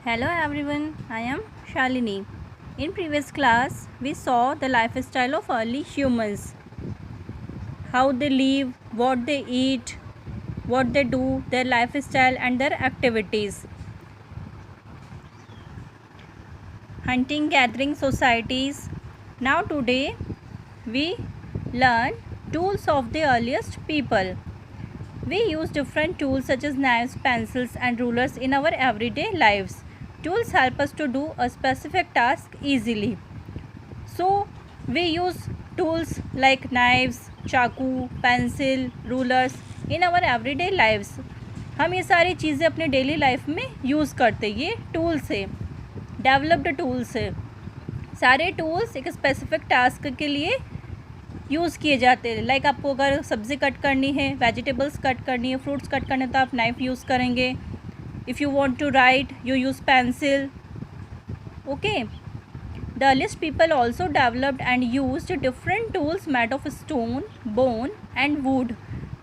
Hello everyone, I am Shalini. In previous class, we saw the lifestyle of early humans, how they live, what they eat, what they do, their lifestyle and their activities. Hunting gathering societies. Now today we learn tools of the earliest people. We use different tools such as knives, pencils and rulers in our everyday lives. Tools help us to do a specific task easily. So we use tools like knives, चाकू, pencil, rulers in our everyday lives. हम ये सारी चीज़ें अपने daily life में use करते. ये tools है, डेवलप्ड टूल्स है. सारे टूल्स एक स्पेसिफिक टास्क के लिए यूज़ किए जाते हैं. लाइक आपको अगर सब्ज़ी कट करनी है, वेजिटेबल्स कट करनी है, फ्रूट्स कट करने तो आप नाइफ यूज़ करेंगे. If you want to write you use pencil. Okay. The earliest people also developed and used different tools made of stone, bone and wood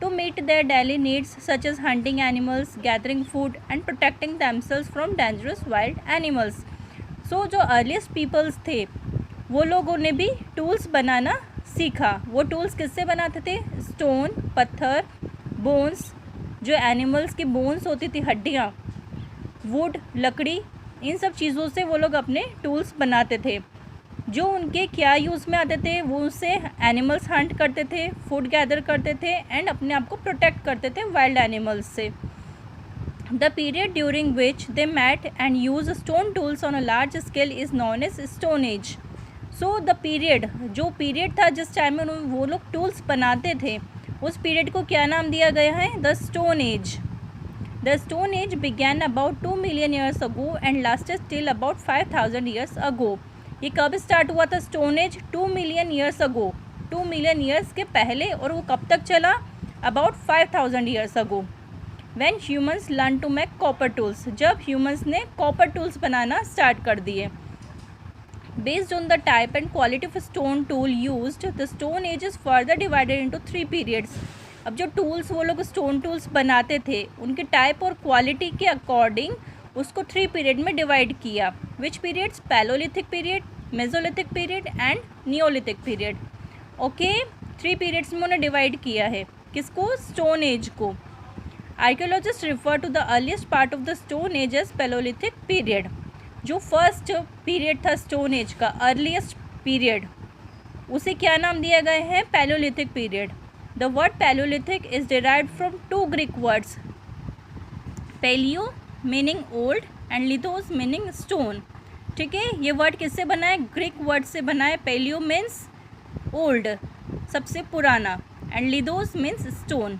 to meet their daily needs such as hunting animals, gathering food and protecting themselves from dangerous wild animals. So जो earliest peoples थे वो लोगों ने भी tools बनाना सीखा. वो tools किससे बनाते थे? Stone, पत्थर, bones, जो animals की bones होती थी, हड्डियाँ, wood, लकड़ी, इन सब चीज़ों से वो लोग अपने टूल्स बनाते थे. जो उनके क्या यूज़ में आते थे वो उससे एनिमल्स हंट करते थे, फूड गैदर करते थे एंड अपने आप को प्रोटेक्ट करते थे वाइल्ड एनिमल्स से. The period during which they made and use stone tools on a large scale is known as stone age. So the period, जो पीरियड था जिस टाइम में वो लोग टूल्स बनाते थे, उस पीरियड को क्या नाम दिया गया है? The stone as. The Stone Age began about 2 million years ago and lasted till about 5,000 years ago. ये कब स्टार्ट हुआ था stone age? 2 million years ago. 2 million years के पहले. और वो कब तक चला? About 5,000 years ago. When humans learn to make copper tools, जब ह्यूमंस ने कॉपर टूल्स बनाना स्टार्ट कर दिए. Based on the type and quality of stone tool used, the stone age is further divided into 3 periods. अब जो tools वो लोग stone tools बनाते थे उनके टाइप और क्वालिटी के अकॉर्डिंग उसको 3 पीरियड में डिवाइड किया. Which periods? Palaeolithic period, Mesolithic period and Neolithic period. Okay. 3 periods में उन्हें डिवाइड किया है. किसको? स्टोन एज को. Archaeologist refer to the earliest part of the stone age as Palaeolithic period. जो फर्स्ट पीरियड था स्टोन एज का, earliest period, उसे क्या नाम दिया गया है? Palaeolithic period. The word Paleolithic is derived from 2 Greek words, paleo meaning old and lithos meaning stone. ठीक है. ये वर्ड किससे बना है? ग्रीक वर्ड से बना है. paleo means old, सबसे पुराना, and lithos means stone.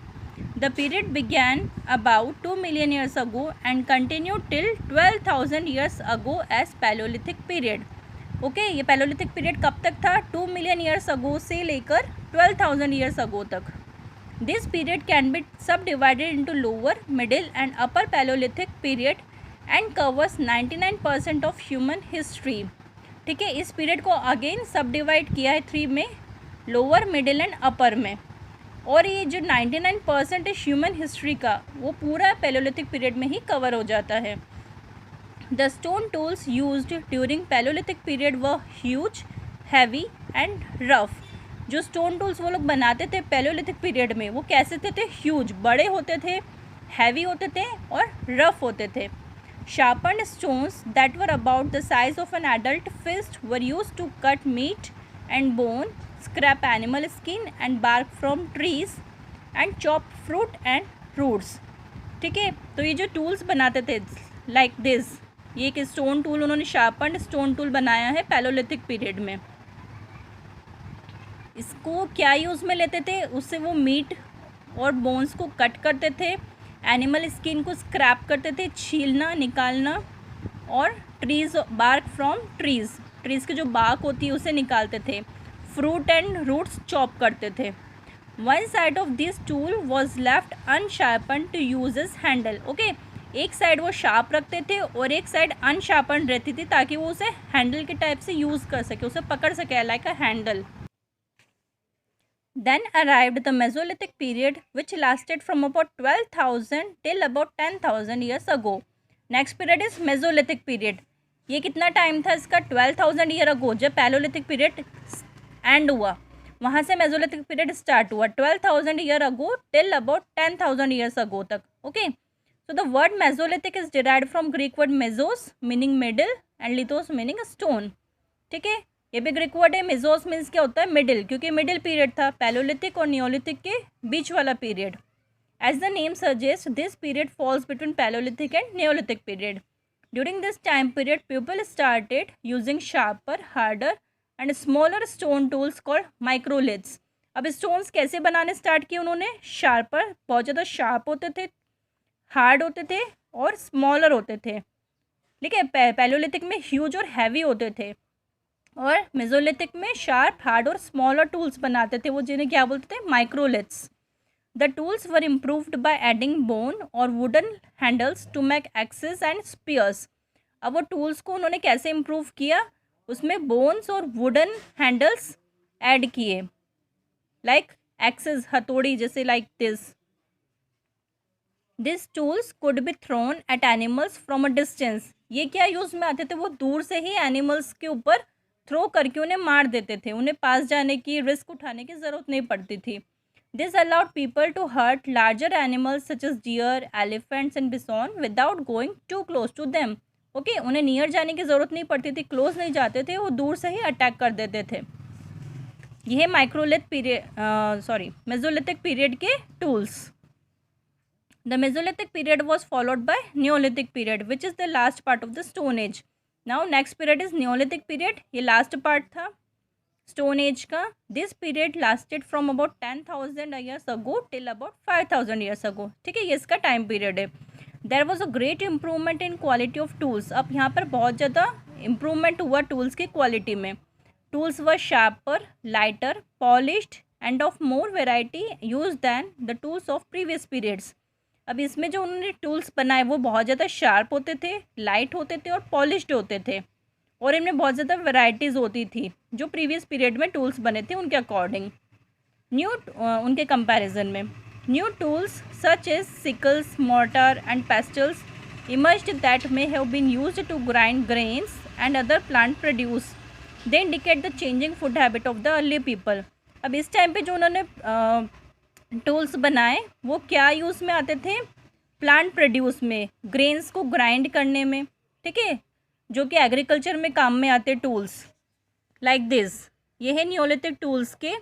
The period began about 2 million years ago and continued till 12,000 years ago as Paleolithic period. Okay. ये पैलोलिथिक पीरियड कब तक था? 2 मिलियन ईयर्स अगो से लेकर 12,000 ईयर्स अगो तक. दिस पीरियड कैन बी सब divided into lower, middle and upper palaeolithic period and covers 99% of human history. ठीक है. इस पीरियड को अगेन सब डिवाइड किया है 3 में, लोअर, मिडिल एंड अपर में. और ये जो 99% है ह्यूमन हिस्ट्री का, वो पूरा पैलोलिथिक पीरियड में ही कवर हो जाता है. The stone tools used during Paleolithic period were huge, heavy and rough. जो स्टोन टूल्स वो लोग बनाते थे पैलोलिथिक पीरियड में, वो कैसे थे? ह्यूज, बड़े होते थे, हैवी होते थे और रफ होते थे. Sharpened stones that were about the size of an adult fist were used to cut meat and bone, scrap animal skin and bark from trees and chop fruit and roots. ठीक है. तो ये जो tools बनाते थे like this, ये एक stone tool उन्होंने शार्पन्ड स्टोन टूल बनाया है पैलोलिथिक पीरियड में. इसको क्या यूज़ में लेते थे? उससे वो मीट और बोन्स को कट करते थे, एनिमल स्किन को स्क्रैप करते थे, छीलना, निकालना, और trees, bark from trees, trees की जो बार्क होती है उसे निकालते थे. फ्रूट एंड रूट्स चॉप करते थे. One side of this tool was left unsharpen to use as handle. Okay. एक साइड वो शार्प रखते थे और एक साइड अनशार्पन रहती थी ताकि वो उसे हैंडल के टाइप से यूज़ कर सके, उसे पकड़ सके like a handle. Then arrived the mesolithic period which lasted from about 12,000 till about 10,000 years ago. Next period is mesolithic period. ये कितना टाइम था इसका? 12,000 ईयर अगो जब पैलोलिथिक पीरियड एंड हुआ, वहाँ से मेसोलिथिक पीरियड स्टार्ट हुआ 12,000 year ago till about 10,000 years ago तक। Okay, so the word Mesolithic is derived from Greek word mesos meaning middle and lithos meaning stone. ठीक है, ये भी ग्रीक वर्ड है। मेसोस मीन्स क्या होता है? मिडिल, क्योंकि मिडिल पीरियड था पैलोलिथिक और नियोलिथिक के बीच वाला period. As the name suggests, this period falls between Paleolithic and Neolithic period. During this time period, people started using sharper, harder and smaller stone tools called microliths. अब stones कैसे बनाने start किए उन्होंने? Sharper, बहुत ज़्यादा sharp होते थे, hard होते थे और स्मॉलर होते थे। ठीक है, पैलोलिथिक में ह्यूज और हैवी होते थे और मेसोलिथिक में शार्प, हार्ड और स्मॉलर टूल्स बनाते थे, वो जिन्हें क्या बोलते थे? Microliths. The tools were improved by adding bone or wooden handles to make axes and spears. अब वो टूल्स को उन्होंने कैसे इम्प्रूव किया? उसमें बोन्स और वुडन हैंडल्स ऐड किए, लाइक एक्सेस, हथौड़ी जैसे, like this. This tools could be thrown at animals from a distance. ये क्या यूज़ में आते थे? वो दूर से ही एनिमल्स के ऊपर थ्रो करके उन्हें मार देते थे, उन्हें पास जाने की, रिस्क उठाने की ज़रूरत नहीं पड़ती थी। This allowed people to hunt larger animals such as deer, elephants and bison without going too close to them. Okay, उन्हें नियर जाने की ज़रूरत नहीं पड़ती थी, क्लोज नहीं जाते थे, वो दूर से ही अटैक कर देते थे। यह माइक्रोलिथ पीरियड मेसोलिथिक पीरियड के tools. The Mesolithic period was followed by Neolithic period, which is the last part of the Stone Age. Now next period is Neolithic period. ये last part था stone age का। This period lasted from about 10,000 years ago till about 5,000 years ago. ठीक है, ये इसका time period है। There was a great improvement in quality of tools. अब यहाँ पर बहुत ज़्यादा इम्प्रूवमेंट हुआ टूल्स की क्वालिटी में। Tools were sharper, lighter, polished and of more variety use than the tools of previous periods. अब इसमें जो उन्होंने टूल्स बनाए वो बहुत ज़्यादा शार्प होते थे, लाइट होते थे और पॉलिश्ड होते थे, और इनमें बहुत ज़्यादा वैरायटीज़ होती थी जो प्रीवियस पीरियड में टूल्स बने थे उनके अकॉर्डिंग। उनके कंपैरिजन में new tools such as sickles, mortar and pestles emerged that may have been used to grind grains and other plant produce. They indicate the changing food habit of the early people. अब इस time पे जो उन्होंने tools बनाए वो क्या use में आते थे? प्लांट प्रोड्यूस में, ग्रेन्स को ग्राइंड करने में। ठीक है, जो कि एग्रीकल्चर में काम में आते टूल्स, लाइक दिस। ये है नियोलिथिक टूल्स के,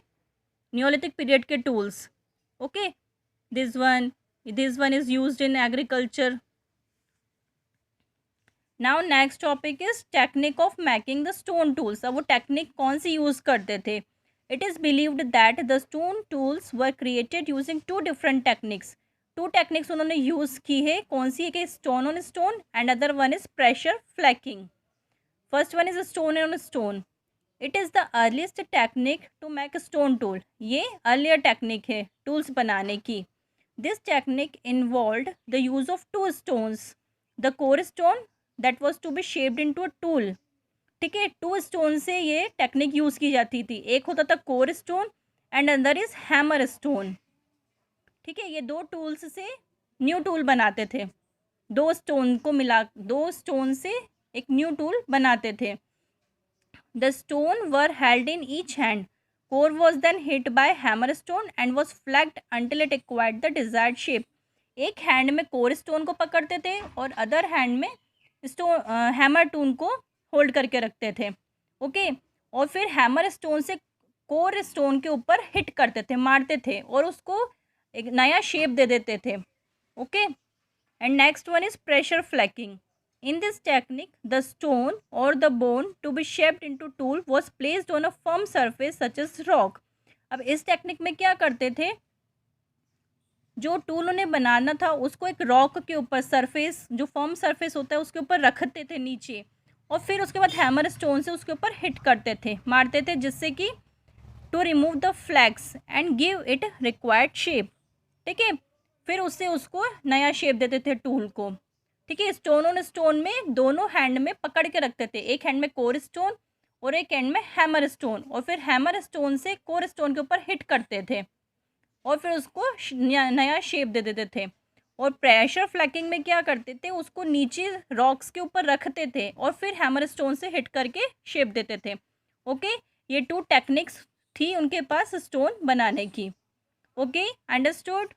नियोलिथिक पीरियड के tools. Okay, this one is used in agriculture. Now next topic is technique of making the stone tools. अब वो टेक्निक कौन सी यूज़ करते थे? It is believed that the stone tools were created using two different techniques. Two techniques उन्होंने use की है। कौन सी है? कि stone on stone and other one is pressure flaking. First one is stone on stone. It is the earliest technique to make stone tool. ये earlier technique है tools बनाने की। This technique involved the use of two stones, the core stone that was to be shaped into a tool. ठीक है, to stone से ये technique use की जाती थी। एक होता था core stone and other is hammer stone. ठीक है, ये दो टूल्स से न्यू टूल बनाते थे। दो स्टोन से एक न्यू टूल बनाते थे। The stone were held in each hand. Core was then hit by hammer stone and was flaked until it acquired the desired shape. एक हैंड में कोर स्टोन को पकड़ते थे और अदर हैंड में हैमर टूल को होल्ड करके रखते थे। ओके, और फिर हैमर स्टोन से कोर स्टोन के ऊपर हिट करते थे, मारते थे और उसको एक नया शेप दे देते थे। Okay, and next one is pressure flaking. In this technique the stone और the bone to be shaped into tool was placed on a firm surface such as rock. अब इस टेक्निक में क्या करते थे? जो टूल उन्हें बनाना था उसको एक रॉक के ऊपर, सरफेस जो फर्म सरफेस होता है उसके ऊपर रखते थे नीचे, और फिर उसके बाद हैमर स्टोन से उसके ऊपर हिट करते थे, मारते थे, जिससे कि to remove the flakes and give it required shape. ठीक है, फिर उससे उसको नया शेप देते थे टूल को। ठीक है, स्टोन ऑन स्टोन में दोनों हैंड में पकड़ के रखते थे, एक हैंड में कोर स्टोन और एक हैंड में हैमर स्टोन, और फिर हैमर स्टोन से कोर स्टोन के ऊपर हिट करते थे और फिर उसको नया शेप दे देते थे। और प्रेशर फ्लैकिंग में क्या करते थे, उसको नीचे रॉक्स के ऊपर रखते थे और फिर हैमर स्टोन से हिट करके शेप देते थे। ओके, ये 2 टेक्निक्स थी उनके पास स्टोन बनाने की। Okay, understood.